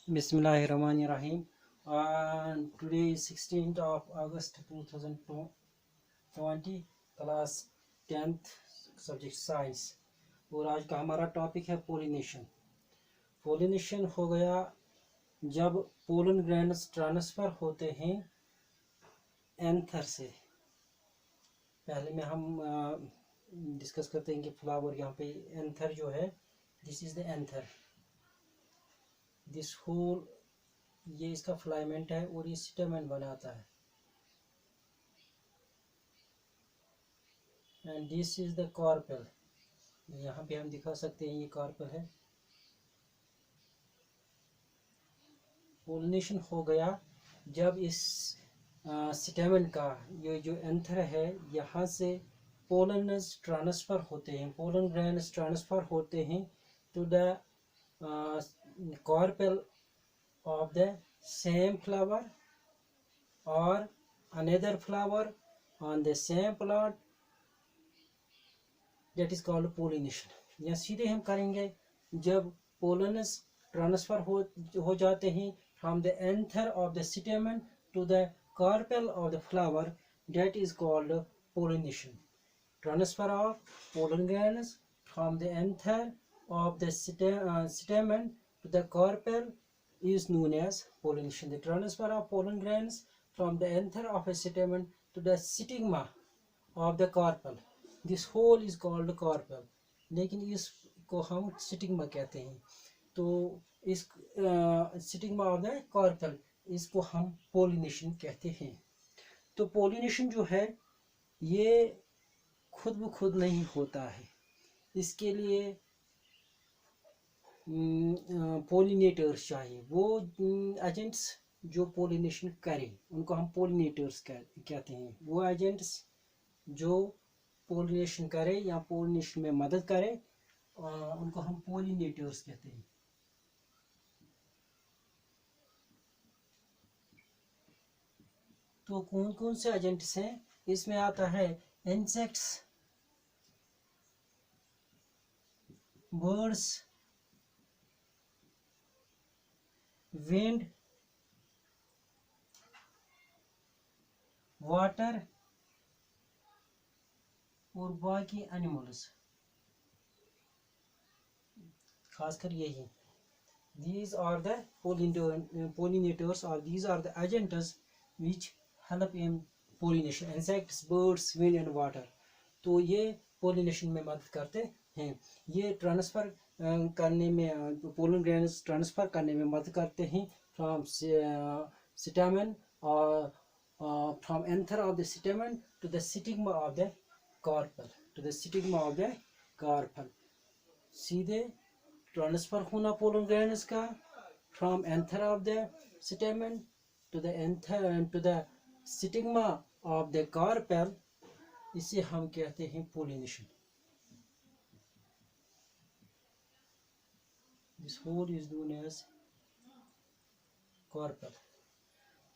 Bismillahirrahmanirrahim. Today is 16th of August 2020, class 10th, subject science. और आज का हमारा टॉपिक है पोलिनेशन। पोलिनेशन हो गया जब पोलन ग्रैंड्स ट्रांसफ़र होते हैं एंथर से। पहले में हम डिस्कस करते हैं कि फ्लावर, यहाँ पे एंथर जो है, this is the anther, this whole, ये इसका फ्लाइमेंट है और ये स्टेमन बनाता है। And this is the carpel, यहाँ पे हम दिखा सकते हैं ये कार्पेल है। पोलिनेशन हो गया जब इस स्टेमन का, ये जो एंथर है, यहाँ से पोलन्स ट्रांसफ़र होते हैं, पोलन ग्रैंड्स ट्रांसफ़र होते हैं to the carpel of the same flower or another flower on the same plant, that is called pollination। या सीधे हम करेंगे जब पोलन्स ट्रांसफर हो जाते हैं from the anther of the stamen to the carpel of the flower, that is called pollination। Transfer of pollen grains from the anther of the stamen to the carpel is known as pollination। The transfer of pollen grains from the anther of a stamen to the stigma of the carpel, this whole is called carpel। लेकिन इसको हम stigma कहते हैं, तो इस stigma of the carpel, इसको हम pollination कहते हैं। तो पोलिनेशन जो है ये खुद ब खुद नहीं होता है, इसके लिए पोलिनेटर्स चाहिए। वो एजेंट्स जो पोलिनेशन करें उनको हम पोलिनेटर्स कहते हैं। वो एजेंट्स जो पोलिनेशन करें या पोलिनेशन में मदद करें उनको हम पोलिनेटर्स कहते हैं। तो कौन कौन से एजेंट्स हैं, इसमें आता है इंसेक्ट्स, बर्ड्स, विंड, वाटर और बाकी एनिमल्स, खासकर यही। These are the pollinators, or these are the agents which help in pollination: insects, birds, wind and water। तो ये पोलिनेशन में मदद करते हैं। ये ट्रांसफ़र करने में, पोलन ग्रेन्स ट्रांसफ़र करने में मदद करते हैं फ्रॉम स्टेमन और from anther of the stamen to the stigma of the carpel, to the stigma of the carpel. सीधे ट्रांसफ़र होना पोलन ग्रेन्स का from anther of the stamen to the anther to the stigma of the carpel, इसे हम कहते हैं pollination. This whole is known as carpel.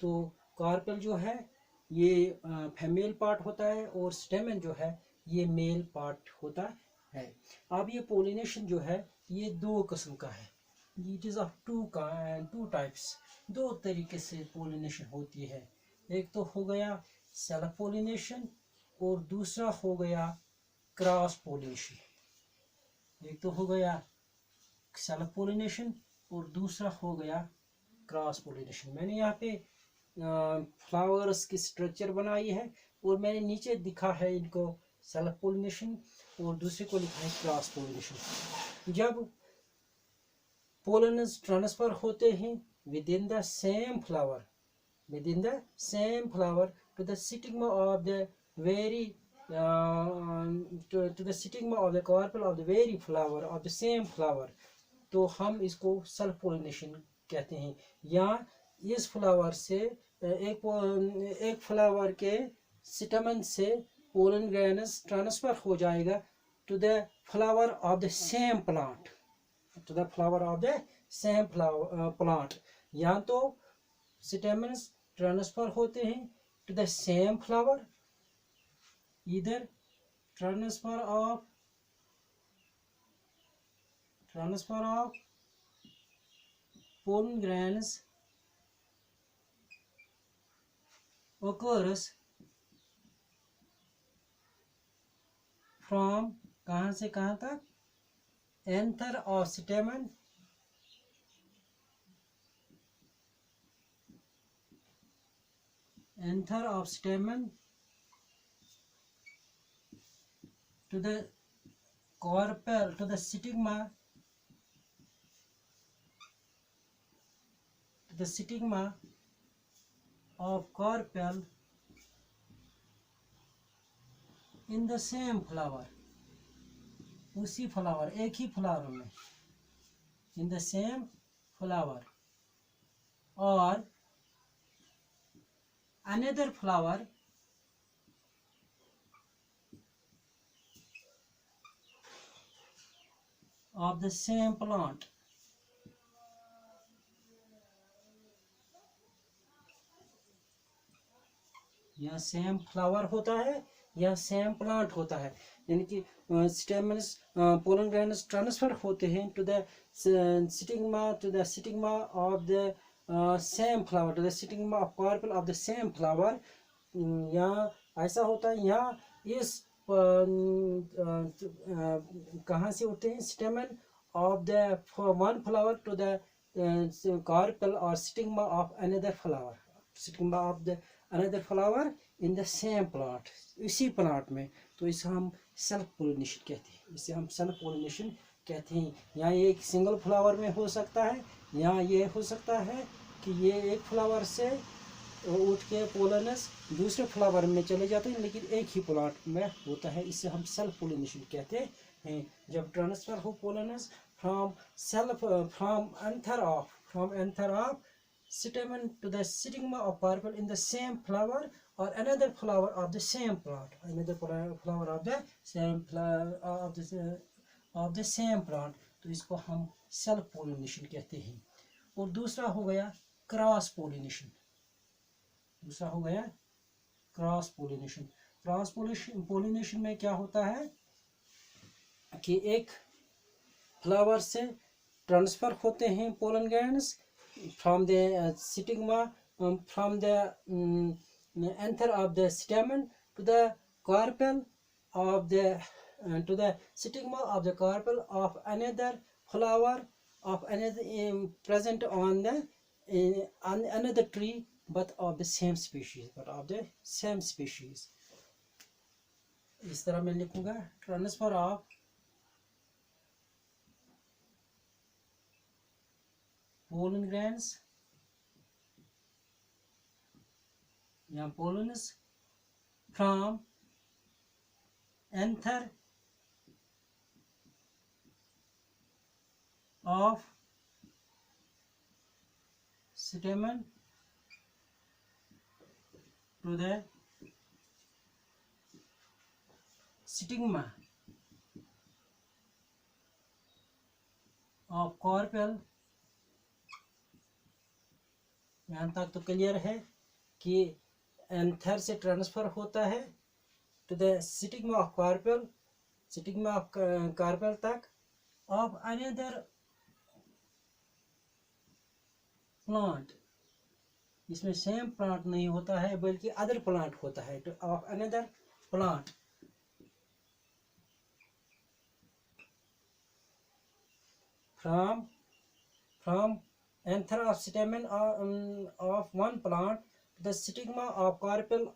तो carpel जो है ये फीमेल पार्ट होता है और स्टेमन जो है ये मेल पार्ट होता है। अब ये पोलिनेशन जो है ये दो किस्म का है। It is of two types, दो तरीके से पोलिनेशन होती है। एक तो हो गया सेल्फ पोलिनेशन और दूसरा हो गया क्रॉस पोलिनेशन। एक तो हो गया सेल्फ पोलिनेशन और दूसरा हो गया क्रॉस पोलिनेशन। मैंने यहाँ पे फ्लावर्स की स्ट्रक्चर बनाई है और मैंने नीचे दिखा है इनको सेल्फ पोलिनेशन और दूसरे को लिखा है क्रॉस पोलिनेशन। जब पोलन्स ट्रांसफर होते हैं within the same flower, within the same flower to the stigma of the very to the stigma of the carpel of the very flower of the same flower, तो हम इसको self pollination कहते हैं। या इस flower से एक flower के स्टेमन से पोलन ग्रेन्स ट्रांसफर हो जाएगा to the flower of the same plant, to the flower of the same plant. या तो स्टेमन्स ट्रांसफर होते हैं टू द सेम फ्लावर, इधर transfer of pollen grains occurs from कहाँ से कहाँ तक, anther of stamen to the carpel, to the stigma, of carpel in the same flower, उसी फ्लावर, एक ही फ्लावर में, in the same flower, or another flower of the same plant. या same flower होता है या सेम प्लांट होता है, यानी कि स्टेमन्स पोलन ग्रैंड्स ट्रांसफर होते हैं to the stigma of the same flower, to the stigma of carpel of the same flower. या ऐसा होता है, या इस कहाँ से उठते हैं, stamen of the one flower to the carpel और stigma of another flower, stigma of the another flower in the same plant, इसी प्लांट में। तो इसे हम सेल्फ पोलिनेशन कहते हैं, इसे हम सेल्फ पोलिनेशन कहते हैं। या ये एक सिंगल फ्लावर में हो सकता है, या ये हो सकता है कि ये एक फ्लावर से उठ के पोलनस दूसरे फ्लावर में चले जाते हैं, लेकिन एक ही प्लांट में होता है, इसे हम सेल्फ पोलिनेशन कहते हैं। जब ट्रांसफर हो pollens from anther of stamen to the stigma of carpel in the same flower or another flower of the same plant, of the same plant, तो इसको हम सेल्फ पोलिनेशन कहते हैं। और दूसरा हो गया क्रॉस पोलिनेशन, क्रॉस पोलिनेशन में क्या होता है कि एक फ्लावर से ट्रांसफर होते हैं pollen ग्रैंड्स from the stigma, from the anther of the stamen to the carpel of the to the stigma of the carpel of another flower of another present on the on another tree, but of the same species, इस तरह मैं लिखूंगा, transfer of pollen grains या pollens from anther of stamen to the stigma of carpel। यहाँ तक तो clear है कि एंथर से ट्रांसफर होता है to the stigma of carpel तक ऑफ अनदर प्लांट, इसमें सेम प्लांट नहीं होता है बल्कि अदर प्लांट होता है, तो of another plant from anther of stamen of one plant to the stigma of carpel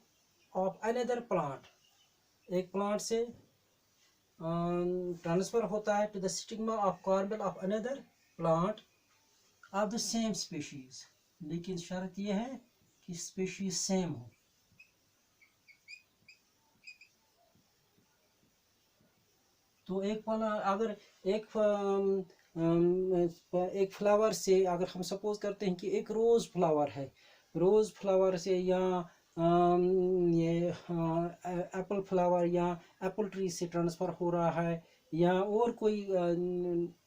of another plant, एक प्लांट से ट्रांसफर होता है to the stigma of carpel of another plant of the same species, लेकिन शर्त यह है कि species same हो। तो अगर एक फ्लावर से अगर हम सपोज करते हैं कि एक रोज़ फ्लावर है, रोज़ फ्लावर से या ये एप्पल फ्लावर या एप्पल ट्री से ट्रांसफ़र हो रहा है या और कोई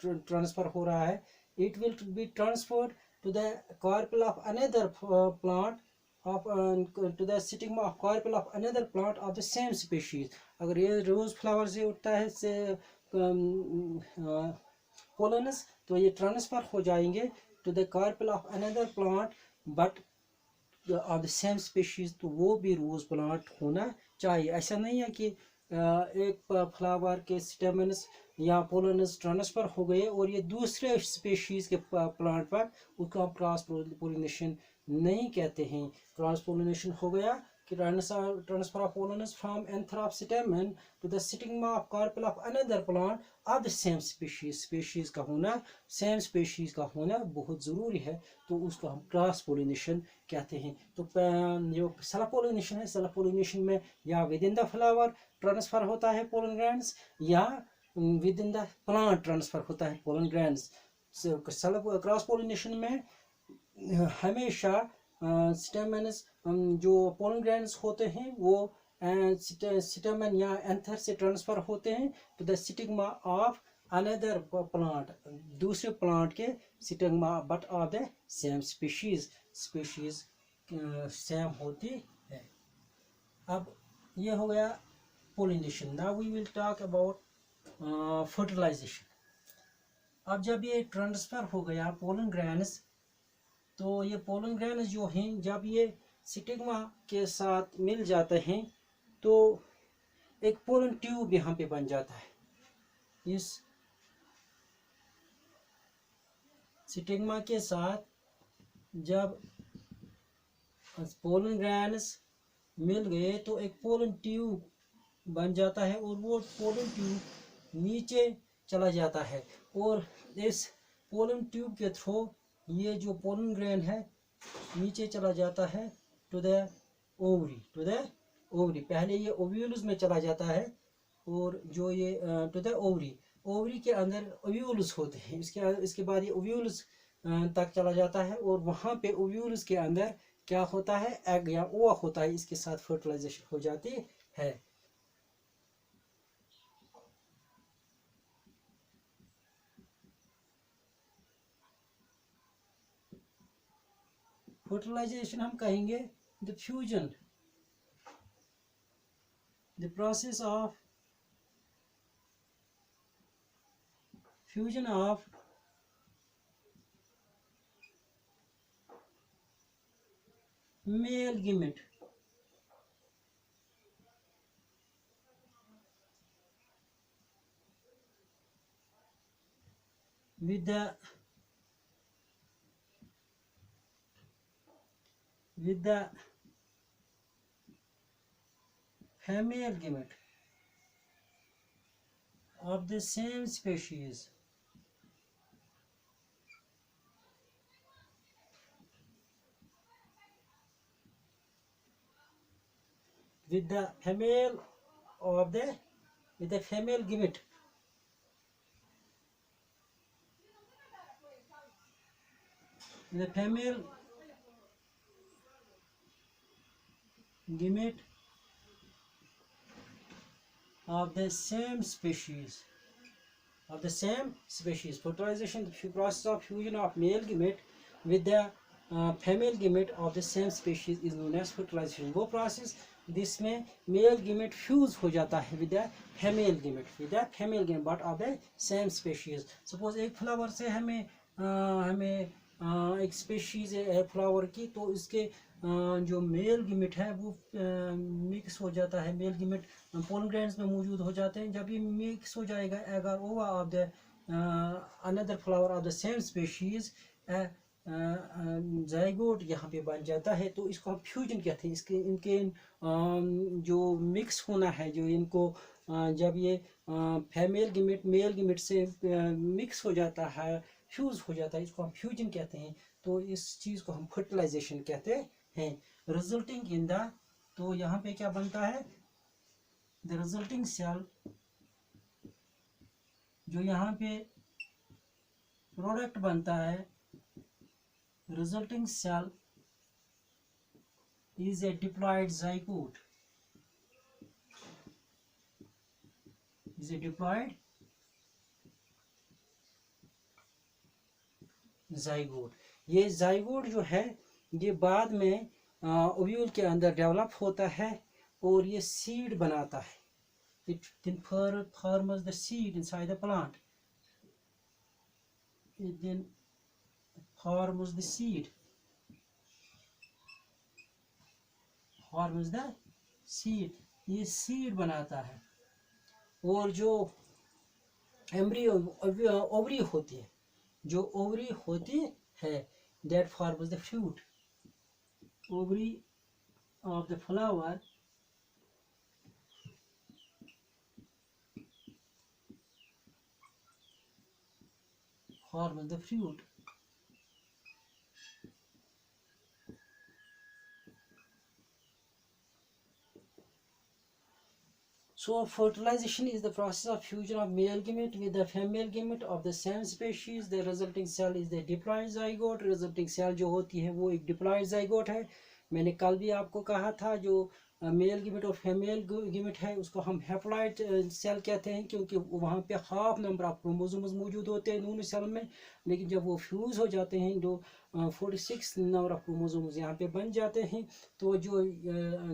ट्रांसफ़र हो रहा है, it will be transferred to the carpel of another plant to the stigma of carpel of another plant of the same species. अगर ये रोज़ फ्लावर से उठता है से पोलनस, तो ये ट्रांसफ़र हो जाएंगे to the carpel of another plant but of the same species, तो वो भी रोज प्लांट होना चाहिए। ऐसा नहीं है कि एक फ्लावर के स्टेमन्स या पोलन्स ट्रांसफर हो गए और ये दूसरे स्पेशीज के प्लांट पर, उसको हम क्रॉस पोलिनेशन नहीं कहते हैं। क्रॉस पोलिनेशन हो गया कि transfer of pollens from anther of stamen to the stigma of carpel of another plant of the same species। species का होना, same species का होना बहुत ज़रूरी है, तो उसको हम क्रॉस पोलिनेशन कहते हैं। तो जो सेल्फ पोलिनेशन है, सेल्फ पोलिनेशन में या with in the flower transfer होता है पोलन ग्रैंड्स, या with in the plant transfer होता है पोलन ग्रैंड्स। सेल्फ क्रॉस पोलिनेशन में हमेशा स्टेमन्स जो पोलन ग्रैंड्स होते हैं वो स्टेमन या एंथर से ट्रांसफर होते हैं to the stigma of another plant, दूसरे प्लांट के stigma but of the same species, species same होती है। अब ये हो गया pollination. Now we will talk about fertilization. अब जब ये ट्रांसफर हो गया पोलन ग्रैंड्स, तो ये पोलन ग्रैंड्स जो हैं जब ये स्टिग्मा के साथ मिल जाते हैं तो एक पोलन ट्यूब यहाँ पे बन जाता है। इस स्टिग्मा के साथ जब पोलन ग्रैंड्स मिल गए तो एक पोलन ट्यूब बन जाता है और वो पोलन ट्यूब नीचे चला जाता है और इस पोलन ट्यूब के थ्रू ये जो पोलन ग्रैंड है नीचे चला जाता है to the ovary, to the ovary. पहले ये ओव्यूल्स में चला जाता है और जो ये टू द ओवरी, ओवरी के अंदर ओव्यूल्स होते हैं, इसके बाद ये ओव्यूल्स तक चला जाता है और वहाँ पे ओव्यूल्स के अंदर क्या होता है, एग या ओवा होता है, इसके साथ फर्टिलाइजेशन हो जाती है। फर्टिलाइजेशन हम कहेंगे the fusion, the process of fusion of male gamete with the female gamete of the same species, with the female of the with the female gamete the female gamete of the same species, of the same species. Fertilization, the process of fusion of male gamete with the female gamete of the same species is known as fertilization. वो process जिसमें male gamete fuse हो जाता है with the female gamete, with the female gamete but of the same species. Suppose एक flower से हमें एक species है फ्लावर की, तो इसके जो मेल गीमेट है वो मिक्स हो जाता है, मेल गीमेट पोलन ग्रैंड्स में मौजूद हो जाते हैं। जब ये मिक्स हो जाएगा एग और ओवा of the another flower of the same species, zygote यहाँ पे बन जाता है, तो इसको हम फ्यूजन कहते हैं। इसके इनके जो मिक्स होना है, जो इनको जब ये फीमेल गीमेट मेल गीमेट से मिक्स हो जाता है, फ्यूज हो जाता है, इसको हम फ्यूजन कहते हैं। तो इस चीज़ को हम फर्टिलाइजेशन कहते हैं। रिजल्टिंग इन द, तो यहाँ पे क्या बनता है, द रिजल्टिंग सेल, जो यहाँ पे प्रोडक्ट बनता है, resulting cell is a diploid zygote, is a diploid zygote। ये zygote जो है ये बाद में ओव्यूल के अंदर डेवलप होता है और ये सीड बनाता है। It then forms the seed inside the plant. It then forms the seed, forms the seed, ये सीड बनाता है। और जो एम्ब्रियो ओवरी होती है, जो ओवरी होती है, that forms the fruit, ovary of the flower forms the fruit. So fertilization is the process of fusion of male gamete with the female gamete of the same species. The resulting cell is the diploid zygote. Resulting cell जो होती है वो एक diploid zygote है। मैंने कल भी आपको कहा था जो मेल गिमिट और फीमेल गिमिट है उसको हम हैप्लॉइड सेल कहते हैं, क्योंकि वहाँ पे हाफ नंबर ऑफ क्रोमोसोम्स मौजूद होते हैं दोनों सेल में। लेकिन जब वो फ्यूज़ हो जाते हैं, जो 46 नंबर ऑफ क्रोमोसोम्स यहाँ पे बन जाते हैं, तो जो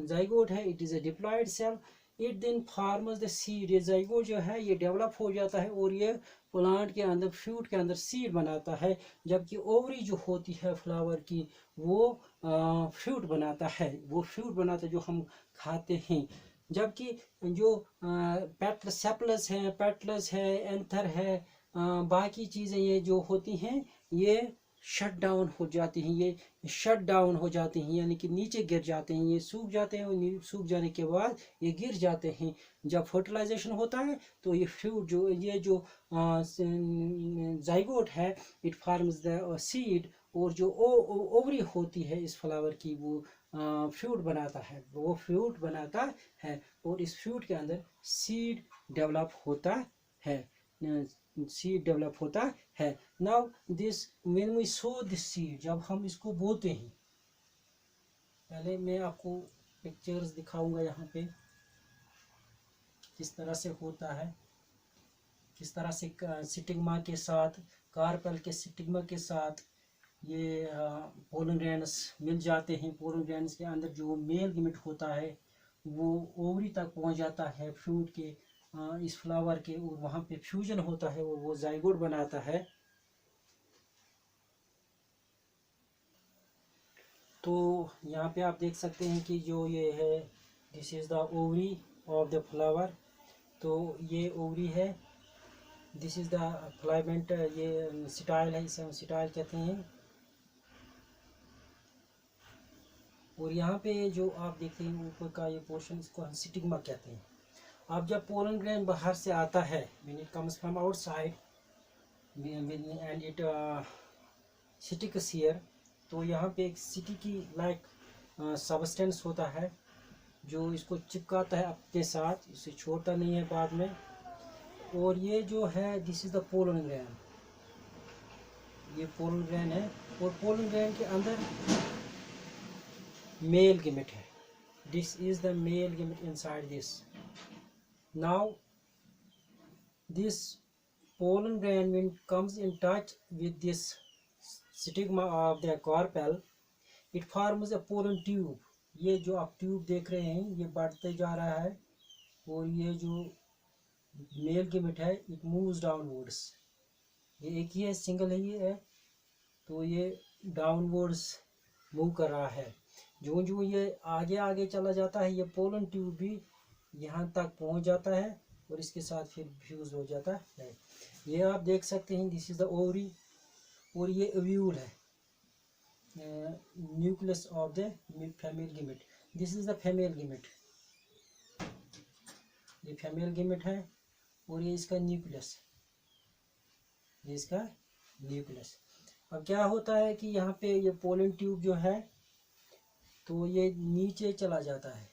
जाइगोट है it is a diploid cell. It then forms the seed, ये जाइगोट जो है ये डेवलप हो जाता है और ये प्लांट के अंदर, फ्रूट के अंदर सीड बनाता है। जबकि ओवरी जो होती है फ्लावर की वो फ्रूट बनाता है, वो फ्रूट बनाता है जो हम खाते हैं। जबकि जो सेप्लस है, पेटलस है, एंथर है, बाकी चीज़ें ये जो होती हैं ये शट डाउन हो जाती हैं, ये शट डाउन हो जाते हैं, यानी कि नीचे गिर जाते हैं, ये सूख जाते हैं और सूख जाने के बाद ये गिर जाते हैं। जब फर्टिलाइजेशन होता है तो ये फ्रूट जो, ये जो जाइगोट है इट फार्म्स द सीड, और जो ओवरी होती है इस फ्लावर की वो फ्रूट बनाता है, वो फ्रूट बनाता है और इस फ्रूट के अंदर सीड डेवलप होता है, सीड डेवलप होता है। Now this when we sow this seed, जब हम इसको बोते हैं, पहले मैं आपको पिक्चर्स दिखाऊंगा यहाँ पे किस तरह से होता है, किस तरह से स्टिग्मा के साथ, कार्पेल के स्टिग्मा के साथ ये पोलन ग्रैंड्स मिल जाते हैं। पोलन ग्रैंड्स के अंदर जो मेल गिमिट होता है वो ओवरी तक पहुंच जाता है फ्रूट के, इस फ्लावर के, और वहाँ पे फ्यूजन होता है और वो जाइगोट बनाता है। तो यहाँ पे आप देख सकते हैं कि जो ये है this is the ovary of the flower, तो ये ओवरी है, दिस इज़ द फ्लाइमेंट, ये स्टाइल है, इसे हम स्टाइल कहते हैं। और यहाँ पे जो आप देखते हैं ऊपर का ये पोर्शन, इसको हम स्टिग्मा कहते हैं। अब जब पोलन ग्रैंड बाहर से आता है, when it comes from outside and it sticks here, तो यहाँ पे एक स्टिकी लाइक सबस्टेंस होता है जो इसको चिपकाता है अपने साथ, इसे छोड़ता नहीं है बाद में। और ये जो है this is the pollen grand, ये पोलन ग्रैंड है, और पोलन ग्रैंड के अंदर मेल गिमिट है, this is the male gamete inside this. Now this pollen gland when comes in touch with this stigma of the carpel, it forms a pollen tube। ये जो आप tube देख रहे हैं ये बढ़ते जा रहा है, और ये जो मेल गिमिट है इट मूव्स डाउनवर्ड्स, ये एक ही है, सिंगल ही है, तो ये डाउनवर्ड्स मूव कर रहा है। जो जो ये आगे आगे चला जाता है ये पोलन ट्यूब भी यहाँ तक पहुँच जाता है और इसके साथ फिर फ्यूज हो जाता है। ये आप देख सकते हैं दिस इज द ओवरी, और ये ओव्यूल है, nucleus of the female gamete, this is the female gamete, ये फीमेल गिमिट है, और ये इसका न्यूक्लियस, ये इसका न्यूक्लियस। अब क्या होता है कि यहाँ पे ये पोलन ट्यूब जो है तो ये नीचे चला जाता है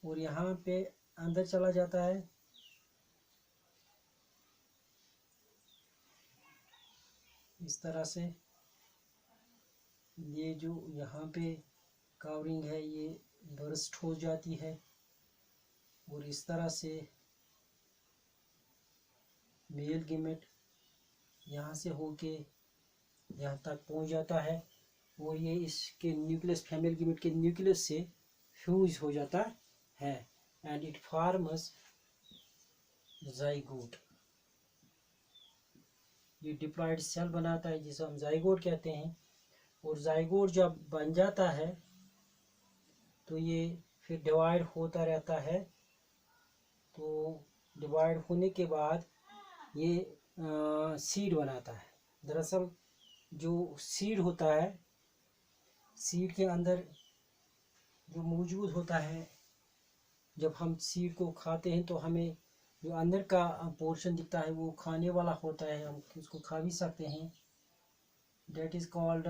और यहाँ पे अंदर चला जाता है, इस तरह से। ये जो यहाँ पे कवरिंग है ये बर्स्ट हो जाती है और इस तरह से मेल गिमिट यहाँ से होके यहाँ तक पहुँच जाता है और ये इसके न्यूक्लियस, फीमेल गिमिट के न्यूक्लियस से फ्यूज हो जाता है एंड इट फॉर्म्स जाइगोट। ये डिप्लॉयड सेल बनाता है जिसे हम जाइगोट कहते हैं। और जाइगोट जब बन जाता है तो ये फिर डिवाइड होता रहता है। तो डिवाइड होने के बाद ये सीड बनाता है। दरअसल जो सीड होता है, सीड के अंदर जो मौजूद होता है, जब हम सीड को खाते हैं तो हमें जो अंदर का पोर्शन दिखता है वो खाने वाला होता है, हम उसको खा भी सकते हैं। That is called,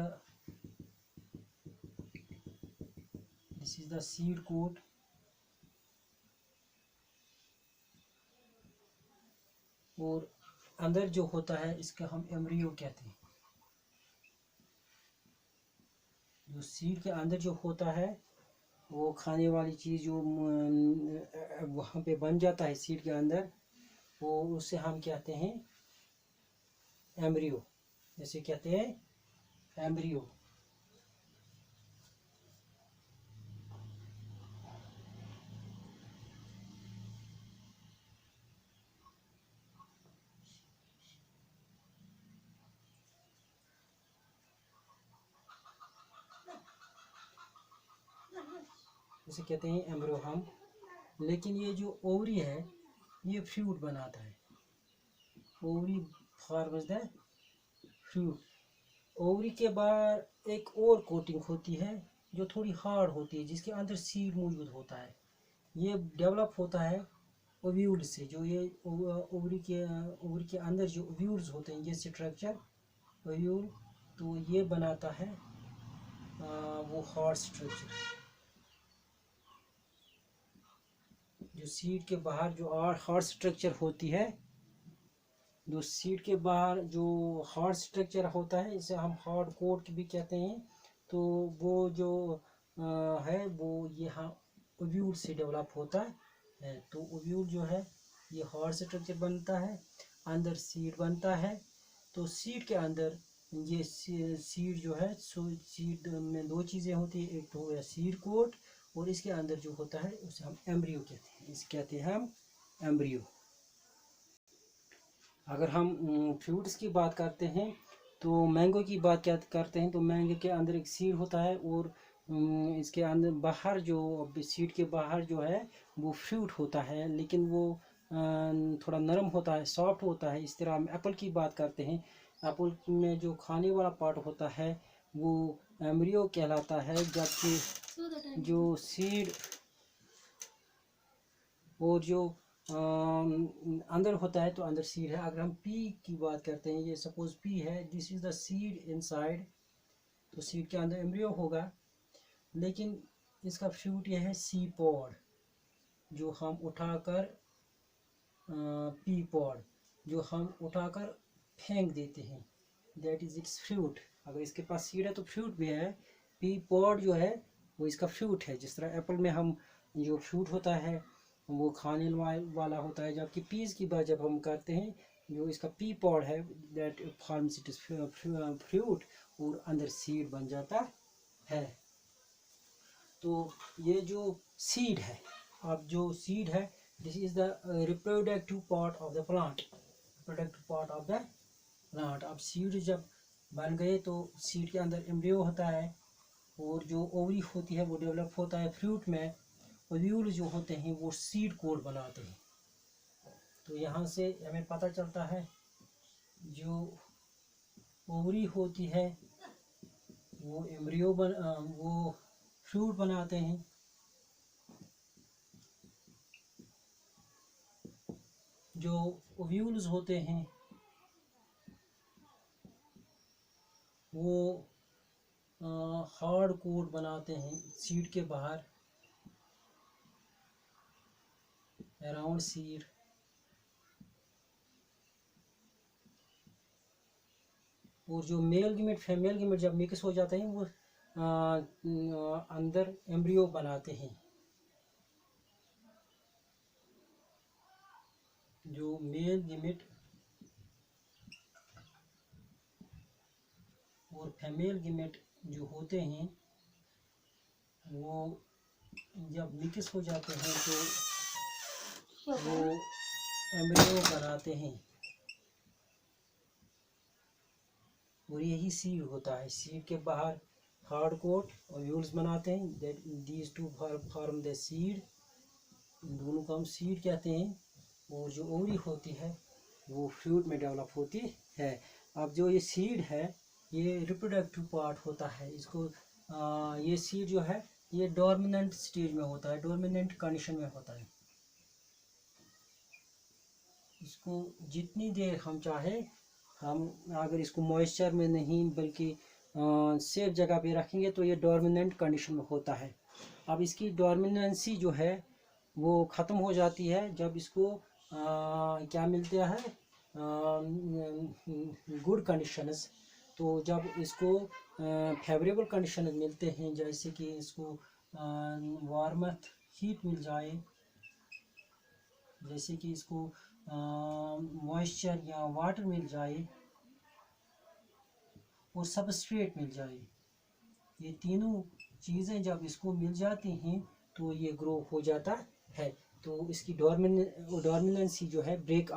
this is the seed coat. और अंदर जो होता है इसका हम एम्ब्रियो कहते हैं। जो सीड के अंदर जो होता है वो खाने वाली चीज़ जो वहाँ पे बन जाता है सीड के अंदर, वो उसे हम कहते हैं एम्ब्रियो। जैसे कहते हैं एम्ब्रियो। इसे कहते हैं एम्ब्रियो हम। लेकिन ये जो ओवरी है ये फ्रूट बनाता है। Ovary forms the fruit. Ovary के बाहर एक और कोटिंग होती है जो थोड़ी हार्ड होती है, जिसके अंदर सीड मौजूद होता है। ये डेवलप होता है ओव्यूल से। जो ये ओवरी के अंदर जो ओव्यूल्स होते हैं, ये स्ट्रक्चर ओव्यूल, तो ये बनाता है वो हार्ड स्ट्रक्चर। जो सीड के बाहर जो हार्ड स्ट्रक्चर होती है, जो सीड के बाहर जो हार्ड स्ट्रक्चर होता है, इसे हम हार्ड कोट भी कहते हैं। तो वो जो है वो यहाँ ओव्यूल से डेवलप होता है। तो ओव्यूल जो है ये हार्ड स्ट्रक्चर बनता है, अंदर सीड बनता है। तो सीड के अंदर ये सीड जो है, सीड में दो चीज़ें होती है, एक तो है सीड कोट और इसके अंदर जो होता है उसे हम एम्ब्रियो कहते हैं। इसे कहते हैं हम एम्ब्रियो। अगर हम फ्रूट्स की बात करते हैं तो मैंगो की बात क्या करते हैं, तो मैंगो के अंदर एक सीड होता है और इसके अंदर बाहर जो सीड के बाहर जो है वो फ्रूट होता है, लेकिन वो थोड़ा नरम होता है, सॉफ्ट होता है। इस तरह हम एप्पल की बात करते हैं, एप्पल में जो खाने वाला पार्ट होता है वो एम्ब्रियो कहलाता है, जबकि जो सीड और जो अंदर होता है तो अंदर सीड है। अगर हम पी की बात करते हैं, ये सपोज पी है, this is the seed inside, तो सीड के अंदर एम्ब्रियो होगा, लेकिन इसका फ्रूट ये है सी पॉड, जो हम उठाकर पी पॉड जो हम उठाकर फेंक देते हैं, दैट इज इट्स फ्रूट। अगर इसके पास सीड है तो फ्रूट भी है। पी पॉड जो है वो इसका फ्रूट है। जिस तरह एप्पल में हम जो फ्रूट होता है वो खाने वाला होता है, जबकि पीस की बात जब हम करते हैं, जो इसका पी पॉड है that forms it is fruit और अंदर सीड बन जाता है। तो ये जो सीड है, अब जो सीड है, this is the reproductive part of the plant, reproductive part of the plant. अब सीड जब बन गए तो सीड के अंदर एम्ब्रियो होता है और जो ओवरी होती है वो डेवलप होता है फ्रूट में। ओव्यूल जो होते हैं वो सीड कोट बनाते हैं। तो यहाँ से हमें पता चलता है जो ओवरी होती है वो एम्ब्रियो वो फ्रूट बनाते हैं। जो ओव्यूल्स होते हैं वो हार्ड कोट बनाते हैं सीड के बाहर, अराउंड सीड। और जो मेल गीमेट फीमेल गीमेट जब मिक्स हो जाते हैं वो अंदर एम्ब्रियो बनाते हैं। जो मेल गीमेट और फीमेल गीमेट जो होते हैं वो जब मिक्स हो जाते हैं तो वो एम्ब्रियो बनाते हैं। और यही सीड होता है। सीड के बाहर हार्ड कोट ओव्यूल्स बनाते हैं, that these two form the seed, इन दोनों को हम सीड कहते हैं। और जो ओवरी होती है वो फ्रूट में डेवलप होती है। अब जो ये सीड है ये रिप्रोडक्टिव पार्ट होता है, इसको ये सीड जो है ये डोर्मिनेंट स्टेज में होता है, डोर्मिनेंट कंडीशन में होता है। इसको जितनी देर हम चाहे, हम अगर इसको मॉइस्चर में नहीं बल्कि सेफ जगह पे रखेंगे तो ये डोर्मिनेंट कंडीशन में होता है। अब इसकी डोर्मिनेंसी जो है वो ख़त्म हो जाती है जब इसको क्या मिलता है, गुड कंडीशंस। तो जब इसको फेवरेबल कंडीशन मिलते हैं, जैसे कि इसको वार्मथ हीट मिल जाए, जैसे कि इसको मॉइस्चर या वाटर मिल जाए और सबस्ट्रेट मिल जाए, ये तीनों चीज़ें जब इसको मिल जाती हैं तो ये ग्रो हो जाता है। तो इसकी डोर्मिनेंसी जो है ब्रेक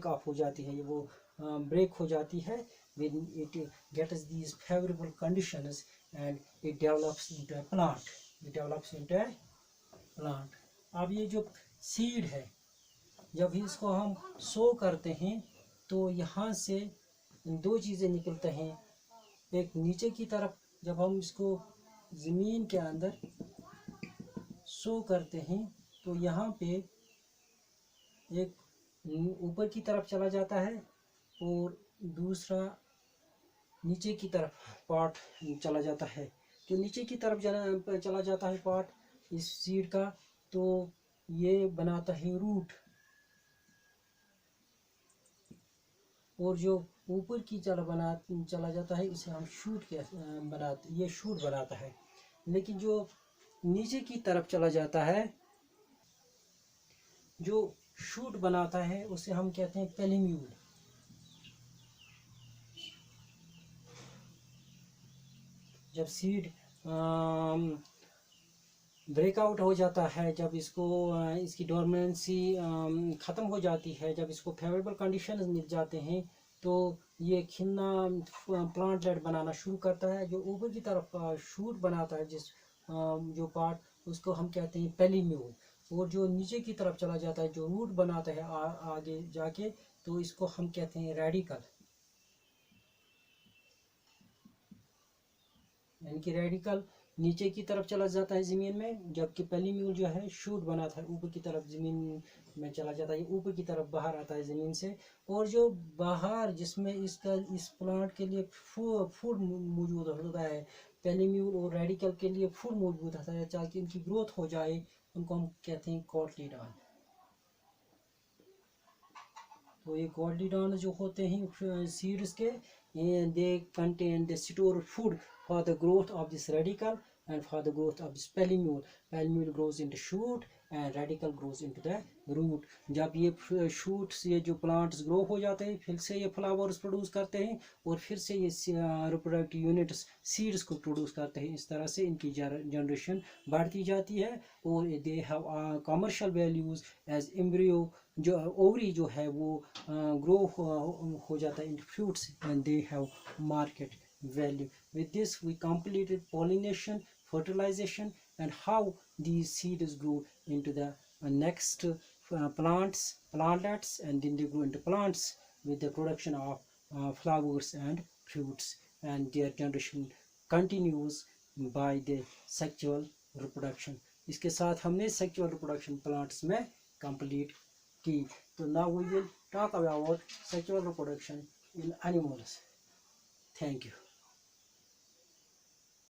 ऑफ हो जाती है, वो ब्रेक हो जाती है when it gets these favorable conditions and it develops into a plant। अब ये जो सीड है जब इसको हम सो करते हैं तो यहाँ से दो चीज़ें निकलते हैं। एक नीचे की तरफ जब हम इसको ज़मीन के अंदर सो करते हैं तो यहाँ पे एक ऊपर की तरफ चला जाता है और दूसरा नीचे की तरफ पार्ट चला जाता है। जो नीचे की तरफ चला जाता है पार्ट इस सीड का, तो ये बनाता है रूट, और जो ऊपर की चला जाता है इसे हम शूट बनाते, ये शूट बनाता है। लेकिन जो नीचे की तरफ चला जाता है, जो शूट बनाता है, उसे हम कहते हैं पेलिम्यूल। जब सीड ब्रेकआउट हो जाता है, जब इसको इसकी डोर्मेंसी ख़त्म हो जाती है, जब इसको फेवरेबल कंडीशंस मिल जाते हैं तो ये खिलना प्लांटलेट बनाना शुरू करता है। जो ऊपर की तरफ शूट बनाता है जो पार्ट, उसको हम कहते हैं पेलिम्यूल। और जो नीचे की तरफ चला जाता है, जो रूट बनाता है आगे जाके, तो इसको हम कहते हैं रेडिकल। यानी कि रेडिकल नीचे की तरफ चला जाता है ज़मीन में, जबकि पेलिम्यूल जो है शूट बनाता है ऊपर की तरफ ज़मीन में चला जाता है, ऊपर की तरफ बाहर आता है ज़मीन से। और जो बाहर जिसमें इस प्लांट के लिए फूड मौजूद होता है, पेलिम्यूल और रेडिकल के लिए फूड मौजूद होता है ताकि इनकी ग्रोथ हो जाए, उनको हम कहते हैं कोटिलीडॉन। तो ये कोटिलीडॉन जो होते हैं सीड्स के, they contain the store food for the growth of this radical and for the growth of this pelimule. Pelimule grows into shoot and radical grows into the root। जब ये shoots, ये जो plants grow हो जाते हैं, फिर से ये flowers प्रोड्यूस करते हैं और फिर से ये reproductive units seeds को प्रोड्यूस करते हैं। इस तरह से इनकी जनरेशन बढ़ती जाती है और they have commercial values as embryo। जो ओवरी जो है वो ग्रो हो जाता है in fruits and they have market value. With this we completed pollination, fertilization and how these seeds grow into the next plantlets, and then they grow into plants with the production of flowers and fruits, and their generation continues by the sexual reproduction। इसके साथ हमने sexual reproduction plants में complete की। So now we will talk about sexual reproduction in animals. Thank you.